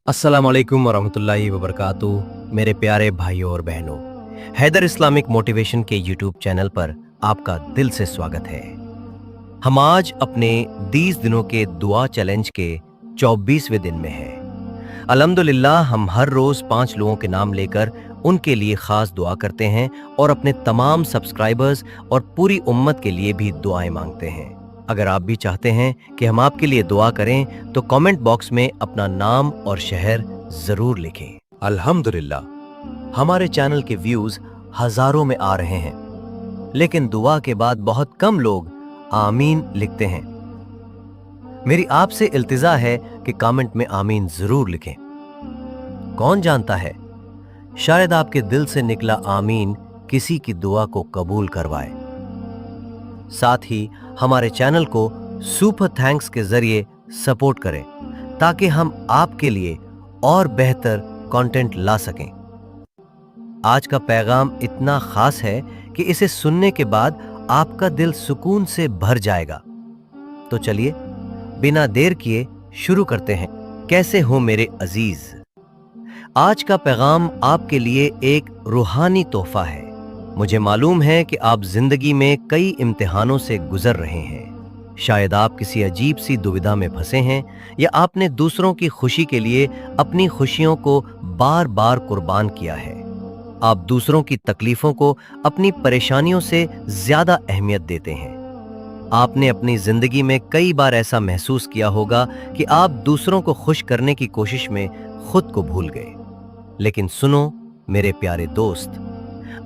अस्सलामु अलैकुम वरहमतुल्लाहि वबरकातुहू। मेरे प्यारे भाइयों और बहनों, हैदर इस्लामिक मोटिवेशन के यूट्यूब चैनल पर आपका दिल से स्वागत है। हम आज अपने 20 दिनों के दुआ चैलेंज के 24वें दिन में हैं। अल्हम्दुलिल्लाह हम हर रोज 5 लोगों के नाम लेकर उनके लिए खास दुआ करते हैं और अपने तमाम सब्सक्राइबर्स और पूरी उम्मत के लिए भी दुआएं मांगते हैं। अगर आप भी चाहते हैं कि हम आपके लिए दुआ करें तो कमेंट बॉक्स में अपना नाम और शहर जरूर लिखें। अल्हम्दुलिल्लाह हमारे चैनल के व्यूज हजारों में आ रहे हैं, लेकिन दुआ के बाद बहुत कम लोग आमीन लिखते हैं। मेरी आपसे इल्तिजा है कि कमेंट में आमीन जरूर लिखें। कौन जानता है, शायद आपके दिल से निकला आमीन किसी की दुआ को कबूल करवाए। साथ ही हमारे चैनल को सुपर थैंक्स के जरिए सपोर्ट करें ताकि हम आपके लिए और बेहतर कंटेंट ला सकें। आज का पैगाम इतना खास है कि इसे सुनने के बाद आपका दिल सुकून से भर जाएगा। तो चलिए बिना देर किए शुरू करते हैं। कैसे हो मेरे अजीज? आज का पैगाम आपके लिए एक रूहानी तोहफा है। मुझे मालूम है कि आप जिंदगी में कई इम्तिहानों से गुजर रहे हैं। शायद आप किसी अजीब सी दुविधा में फंसे हैं या आपने दूसरों की खुशी के लिए अपनी खुशियों को बार बार कुर्बान किया है। आप दूसरों की तकलीफों को अपनी परेशानियों से ज्यादा अहमियत देते हैं। आपने अपनी जिंदगी में कई बार ऐसा महसूस किया होगा कि आप दूसरों को खुश करने की कोशिश में खुद को भूल गए। लेकिन सुनो मेरे प्यारे दोस्त,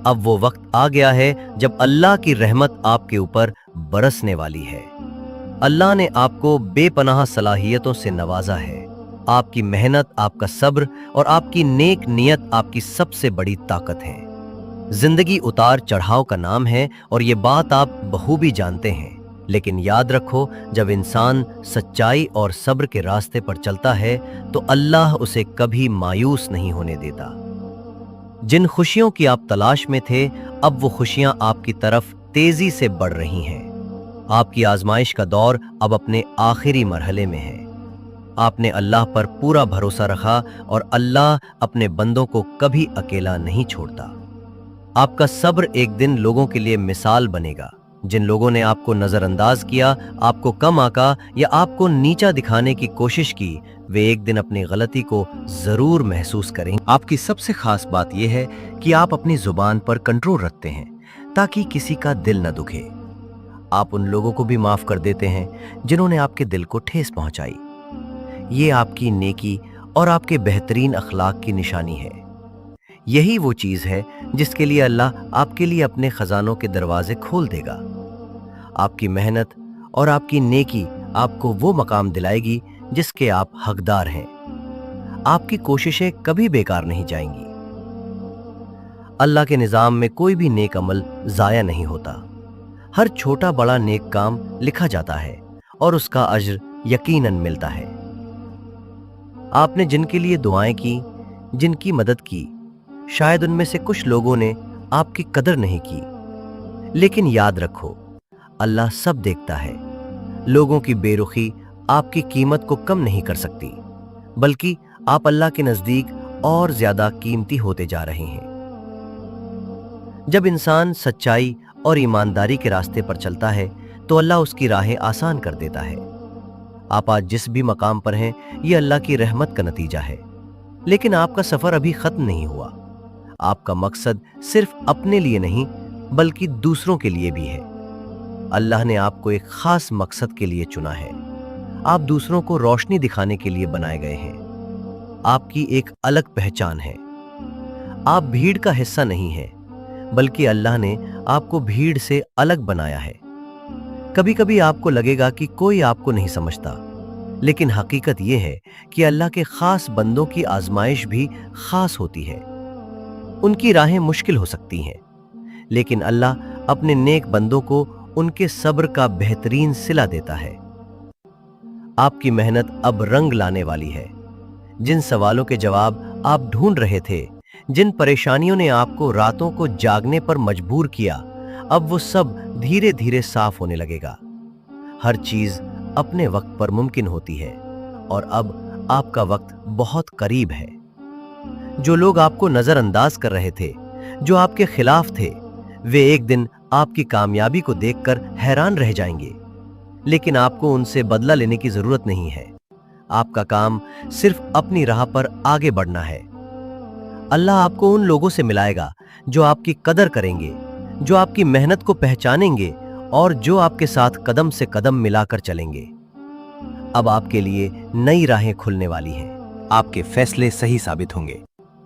अब वो वक्त आ गया है जब अल्लाह की रहमत आपके ऊपर बरसने वाली है। अल्लाह ने आपको बेपनाह सलाहियतों से नवाजा है। आपकी मेहनत, आपका सब्र और आपकी नेक नियत आपकी सबसे बड़ी ताकत है। जिंदगी उतार चढ़ाव का नाम है और ये बात आप बखूबी जानते हैं। लेकिन याद रखो, जब इंसान सच्चाई और सब्र के रास्ते पर चलता है तो अल्लाह उसे कभी मायूस नहीं होने देता। जिन खुशियों की आप तलाश में थे, अब वो खुशियां आपकी तरफ तेजी से बढ़ रही हैं। आपकी आजमाइश का दौर अब अपने आखिरी मरहले में है। आपने अल्लाह पर पूरा भरोसा रखा और अल्लाह अपने बंदों को कभी अकेला नहीं छोड़ता। आपका सब्र एक दिन लोगों के लिए मिसाल बनेगा। जिन लोगों ने आपको नजरअंदाज किया, आपको कम आंका या आपको नीचा दिखाने की कोशिश की, वे एक दिन अपनी गलती को जरूर महसूस करेंगे। आपकी सबसे खास बात यह है कि आप अपनी जुबान पर कंट्रोल रखते हैं ताकि किसी का दिल न दुखे। आप उन लोगों को भी माफ कर देते हैं जिन्होंने आपके दिल को ठेस पहुंचाई। ये आपकी नेकी और आपके बेहतरीन अखलाक की निशानी है। यही वो चीज है जिसके लिए अल्लाह आपके लिए अपने खजानों के दरवाजे खोल देगा। आपकी मेहनत और आपकी नेकी आपको वो मकाम दिलाएगी जिसके आप हकदार हैं। आपकी कोशिशें कभी बेकार नहीं जाएंगी। अल्लाह के निजाम में कोई भी नेक अमल जाया नहीं होता। हर छोटा बड़ा नेक काम लिखा जाता है और उसका अज्र यकीनन मिलता है। आपने जिनके लिए दुआएं की, जिनकी मदद की, शायद उनमें से कुछ लोगों ने आपकी कदर नहीं की। लेकिन याद रखो, अल्लाह सब देखता है। लोगों की बेरुखी आपकी कीमत को कम नहीं कर सकती, बल्कि आप अल्लाह के नजदीक और ज्यादा कीमती होते जा रहे हैं। जब इंसान सच्चाई और ईमानदारी के रास्ते पर चलता है तो अल्लाह उसकी राहें आसान कर देता है। आप आज जिस भी मकाम पर हैं, ये अल्लाह की रहमत का नतीजा है। लेकिन आपका सफर अभी खत्म नहीं हुआ। आपका मकसद सिर्फ अपने लिए नहीं बल्कि दूसरों के लिए भी है। अल्लाह ने आपको एक खास मकसद के लिए चुना है। आप दूसरों को रोशनी दिखाने के लिए बनाए गए हैं। आपकी एक अलग पहचान है। आप भीड़ का हिस्सा नहीं है, बल्कि अल्लाह ने आपको भीड़ से अलग बनाया है। कभी कभी आपको लगेगा कि कोई आपको नहीं समझता, लेकिन हकीकत यह है कि अल्लाह के खास बंदों की आजमाइश भी खास होती है। उनकी राहें मुश्किल हो सकती हैं, लेकिन अल्लाह अपने नेक बंदों को उनके सब्र का बेहतरीन सिला देता है। आपकी मेहनत अब रंग लाने वाली है। जिन सवालों के जवाब आप ढूंढ रहे थे, जिन परेशानियों ने आपको रातों को जागने पर मजबूर किया, अब वो सब धीरे धीरे साफ होने लगेगा। हर चीज अपने वक्त पर मुमकिन होती है और अब आपका वक्त बहुत करीब है। जो लोग आपको नजरअंदाज कर रहे थे, जो आपके खिलाफ थे, वे एक दिन आपकी कामयाबी को देखकर हैरान रह जाएंगे। लेकिन आपको उनसे बदला लेने की जरूरत नहीं है। आपका काम सिर्फ अपनी राह पर आगे बढ़ना है। अल्लाह आपको उन लोगों से मिलाएगा जो आपकी कदर करेंगे, जो आपकी मेहनत को पहचानेंगे और जो आपके साथ कदम से कदम मिलाकर चलेंगे। अब आपके लिए नई राहें खुलने वाली हैं। आपके फैसले सही साबित होंगे,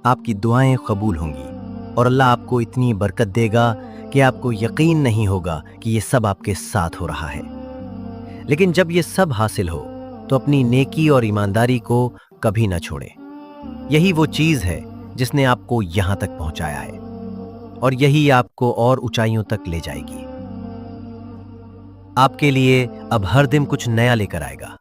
आपकी दुआएं कबूल होंगी और अल्लाह आपको इतनी बरकत देगा कि आपको यकीन नहीं होगा कि ये सब आपके साथ हो रहा है। लेकिन जब ये सब हासिल हो तो अपनी नेकी और ईमानदारी को कभी ना छोड़ें। यही वो चीज है जिसने आपको यहां तक पहुंचाया है और यही आपको और ऊंचाइयों तक ले जाएगी। आपके लिए अब हर दिन कुछ नया लेकर आएगा।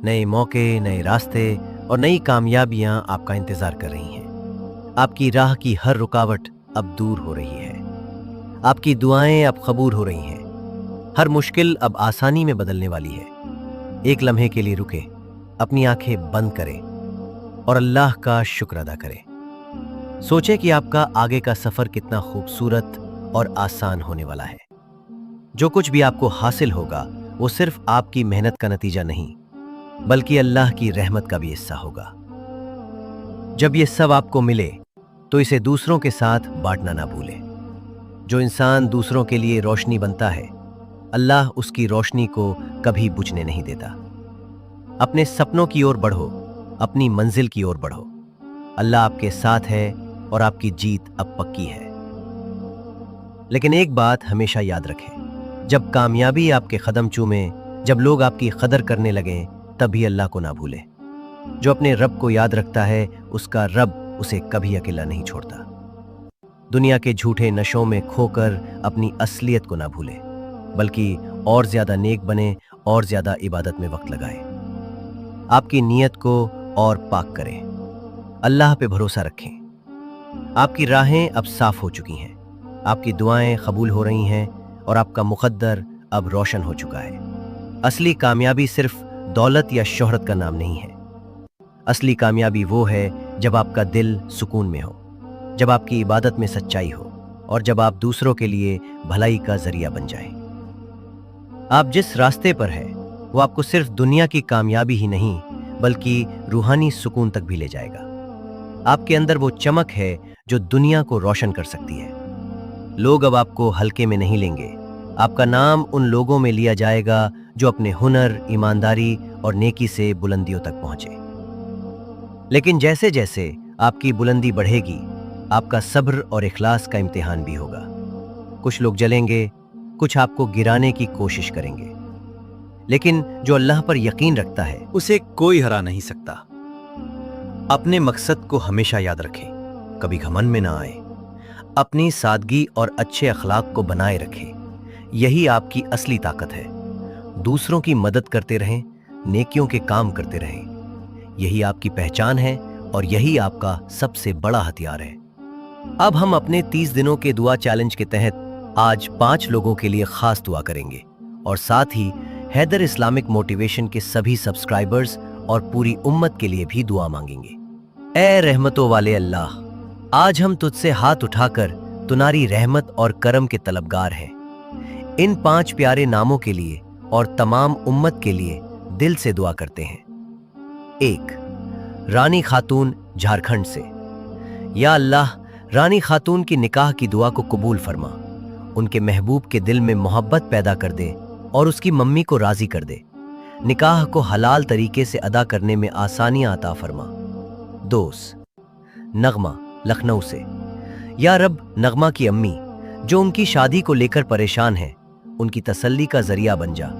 नए मौके, नए रास्ते और नई कामयाबियां आपका इंतजार कर रही हैं। आपकी राह की हर रुकावट अब दूर हो रही है। आपकी दुआएं अब कबूल हो रही हैं। हर मुश्किल अब आसानी में बदलने वाली है। एक लम्हे के लिए रुके, अपनी आंखें बंद करें और अल्लाह का शुक्र अदा करें। सोचें कि आपका आगे का सफर कितना खूबसूरत और आसान होने वाला है। जो कुछ भी आपको हासिल होगा वो सिर्फ आपकी मेहनत का नतीजा नहीं, बल्कि अल्लाह की रहमत का भी हिस्सा होगा। जब ये सब आपको मिले तो इसे दूसरों के साथ बांटना ना भूलें। जो इंसान दूसरों के लिए रोशनी बनता है, अल्लाह उसकी रोशनी को कभी बुझने नहीं देता। अपने सपनों की ओर बढ़ो, अपनी मंजिल की ओर बढ़ो। अल्लाह आपके साथ है और आपकी जीत अब पक्की है। लेकिन एक बात हमेशा याद रखें, जब कामयाबी आपके कदम चूमे, जब लोग आपकी कदर करने लगें, तभी अल्लाह को ना भूलें। जो अपने रब को याद रखता है, उसका रब उसे कभी अकेला नहीं छोड़ता। दुनिया के झूठे नशों में खोकर अपनी असलियत को ना भूलें, बल्कि और ज्यादा नेक बने और ज्यादा इबादत में वक्त लगाएं। आपकी नीयत को और पाक करें। अल्लाह पे भरोसा रखें। आपकी राहें अब साफ हो चुकी हैं। आपकी दुआएं कबूल हो रही हैं और आपका मुकद्दर अब रोशन हो चुका है। असली कामयाबी सिर्फ दौलत या शोहरत का नाम नहीं है। असली कामयाबी वो है जब आपका दिल सुकून में हो, जब आपकी इबादत में सच्चाई हो और जब आप दूसरों के लिए भलाई का जरिया बन जाएं। आप जिस रास्ते पर हैं वो आपको सिर्फ दुनिया की कामयाबी ही नहीं, बल्कि रूहानी सुकून तक भी ले जाएगा। आपके अंदर वो चमक है जो दुनिया को रोशन कर सकती है। लोग अब आपको हल्के में नहीं लेंगे। आपका नाम उन लोगों में लिया जाएगा जो अपने हुनर, ईमानदारी और नेकी से बुलंदियों तक पहुंचे। लेकिन जैसे जैसे आपकी बुलंदी बढ़ेगी, आपका सब्र और इखलास का इम्तिहान भी होगा। कुछ लोग जलेंगे, कुछ आपको गिराने की कोशिश करेंगे, लेकिन जो अल्लाह पर यकीन रखता है उसे कोई हरा नहीं सकता। अपने मकसद को हमेशा याद रखें, कभी घमंड में ना आए। अपनी सादगी और अच्छे अखलाक को बनाए रखें, यही आपकी असली ताकत है। दूसरों की मदद करते रहें, नेकियों के काम करते रहें, यही आपकी पहचान है और यही आपका सबसे बड़ा हथियार है। अब हम अपने 30 दिनों के दुआ चैलेंज के तहत आज 5 लोगों के लिए खास दुआ करेंगे और साथ ही हैदर इस्लामिक मोटिवेशन के सभी सब्सक्राइबर्स और पूरी उम्मत के लिए भी दुआ मांगेंगे। ए रहमतों वाले अल्लाह, आज हम तुझसे हाथ उठाकर तुम्हारी रहमत और करम के तलबगार हैं। इन 5 प्यारे नामों के लिए और तमाम उम्मत के लिए दिल से दुआ करते हैं। 1. रानी खातून, झारखंड से। या अल्लाह, रानी खातून की निकाह की दुआ को कबूल फरमा। उनके महबूब के दिल में मोहब्बत पैदा कर दे और उसकी मम्मी को राजी कर दे। निकाह को हलाल तरीके से अदा करने में आसानियां अता फरमा। 2. नगमा, लखनऊ से। या रब, नगमा की अम्मी जो उनकी शादी को लेकर परेशान है, उनकी तसल्ली का जरिया बन जा।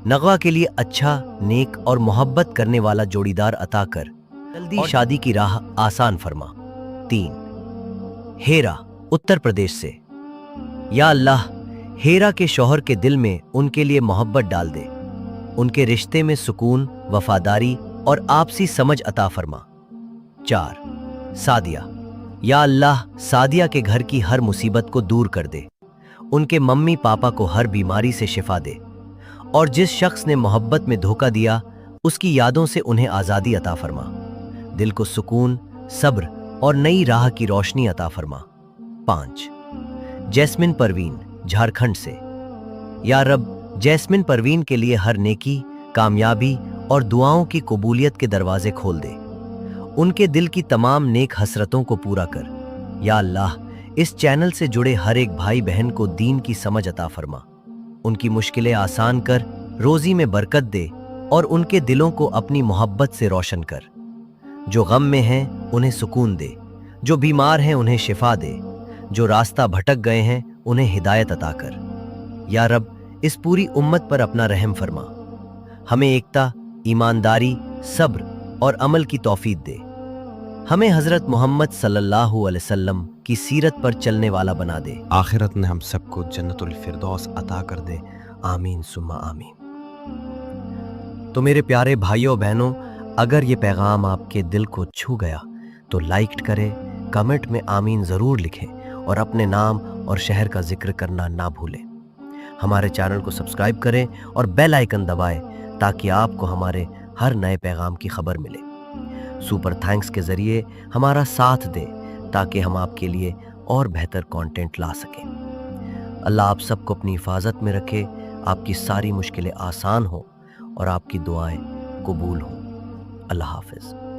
नगवा के लिए अच्छा, नेक और मोहब्बत करने वाला जोड़ीदार अता कर। जल्दी शादी की राह आसान फरमा। 3. हेरा, उत्तर प्रदेश से। या अल्लाह, हेरा के शौहर के दिल में उनके लिए मोहब्बत डाल दे। उनके रिश्ते में सुकून, वफादारी और आपसी समझ अता फरमा। 4. सादिया। या अल्लाह, सादिया के घर की हर मुसीबत को दूर कर दे। उनके मम्मी पापा को हर बीमारी से शिफा दे और जिस शख्स ने मोहब्बत में धोखा दिया उसकी यादों से उन्हें आज़ादी अता फरमा। दिल को सुकून, सब्र और नई राह की रोशनी अता फरमा। 5 जैस्मिन परवीन, झारखंड से। या रब, जैस्मिन परवीन के लिए हर नेकी, कामयाबी और दुआओं की कबूलियत के दरवाजे खोल दे। उनके दिल की तमाम नेक हसरतों को पूरा कर। या अल्लाह, इस चैनल से जुड़े हर एक भाई बहन को दीन की समझ अता फरमा। उनकी मुश्किलें आसान कर, रोजी में बरकत दे और उनके दिलों को अपनी मोहब्बत से रोशन कर। जो गम में हैं उन्हें सुकून दे, जो बीमार हैं उन्हें शिफा दे, जो रास्ता भटक गए हैं उन्हें हिदायत अता कर। या रब, इस पूरी उम्मत पर अपना रहम फरमा। हमें एकता, ईमानदारी, सब्र और अमल की तौफीक दे। हमें हजरत मोहम्मद सल्लल्लाहु अलैहि वसल्लम की सीरत पर चलने वाला बना दे। आखिरत में हम सबको जन्नतुल फिरदौस अता कर दे। आमीन सुम्मा आमीन। तो मेरे प्यारे भाइयों बहनों, अगर ये पैगाम आपके दिल को छू गया तो लाइक करें, कमेंट में आमीन ज़रूर लिखें और अपने नाम और शहर का जिक्र करना ना भूलें। हमारे चैनल को सब्सक्राइब करें और बेल आइकन दबाएं ताकि आपको हमारे हर नए पैगाम की खबर मिले। सुपर थैंक्स के ज़रिए हमारा साथ दें ताकि हम आपके लिए और बेहतर कंटेंट ला सकें। अल्लाह आप सबको अपनी हिफाजत में रखे, आपकी सारी मुश्किलें आसान हो और आपकी दुआएं कबूल हों। अल्लाह हाफ़िज़।